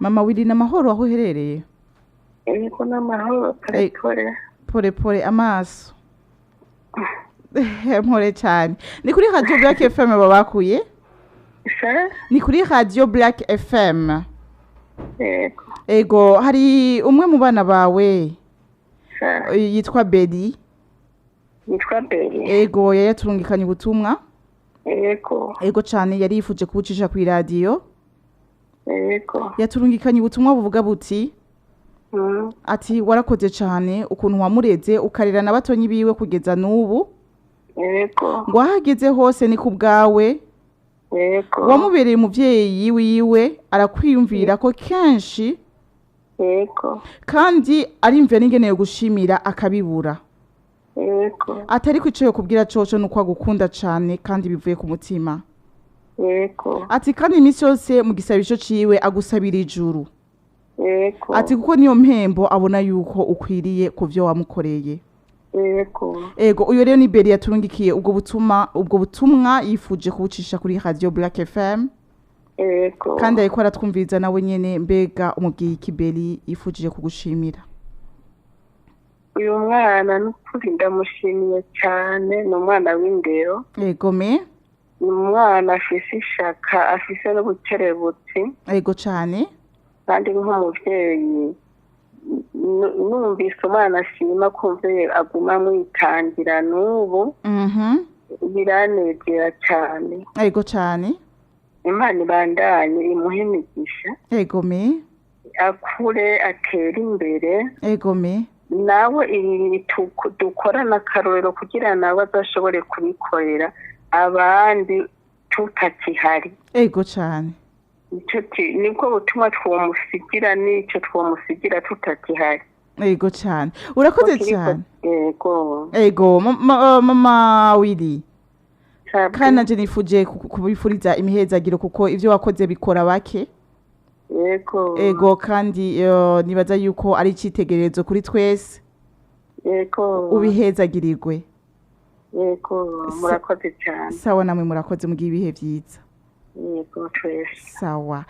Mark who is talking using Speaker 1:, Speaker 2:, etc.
Speaker 1: Mama Willy n'amahoro aho uherereye?
Speaker 2: Ego n'amahoro pore.
Speaker 1: Pore amaso. Mpore cyane. Ni kuri Radio Black FM babakuye? Ni kuri Radio Black FM. Ego hari umwe mu bana bawe yitwa Bedi. Ego yaturungikanye ubutumwa. Ego cyane yari yifuje kubucisha ku radio. Yaturungikanye ubutumwa buvuga buti ati warakoze cyane ukuntu wamureze ukarera n'abatonyi biwe kugeza n'ubu. Ngo ahageze hose ni ku bwawe. Wamubereye umuvyeyi wiwe arakwiyumvira ko kenshi. Kandi arimve n'ingene yo gushimira akabibura. Atari kwicaye kubwira coco nuko agukunda cyane kandi bivuye ku mutima. Ati kandi imisi yose mu gisabisho ciwe agusabira ijuru. Ati kuko niyo mpembo abona yuko ukwiriye kuvyo wamukoreye. Ego uyo rero ni Beri yaturungikiye ubwo butumwa yifuje kubucisha kuri Radio Black FM. Kandi ariko aratwumviriza nawe nyene mbega umubwiye iki Beri yifujije kugushimira.
Speaker 2: Uyu mwana n'ukuri ndamushimiye cyane n'umwana w'indero.
Speaker 1: Ego me.
Speaker 2: Umwana afise ishaka afise n'ubukerebutsi.
Speaker 1: Ego cyane.
Speaker 2: Kandi nk'umuvyeyi numvise umwana ashima kumve aguma mwitangira n'ubu. Biranezera cyane.
Speaker 1: Ego cyane.
Speaker 2: Imana ibandanye imuhe imigisha.
Speaker 1: Ego me.
Speaker 2: Akure atera imbere.
Speaker 1: Ego me.
Speaker 2: Nawe dukorana akarorero kugira nawe azashobore kubikorera abandi tutakihari.
Speaker 1: Ego cyane.
Speaker 2: Nibwo butumwa twomusigira n'icyo twomusigira tutakihari.
Speaker 1: Ego cyane. Urakoze cyane.
Speaker 2: Ego
Speaker 1: Mama Willy. Kana je nifuje kubifuriza imihezagiro kuko ivyo wakoze bikora bake. Ego kandi nibaza yuko ari citegerezo kuri twese. Ubihezagirirwe.
Speaker 2: Murakoze cyane.
Speaker 1: Sawa namwe murakoze mugiye ibihe byiza.
Speaker 2: Twese.
Speaker 1: Sawa.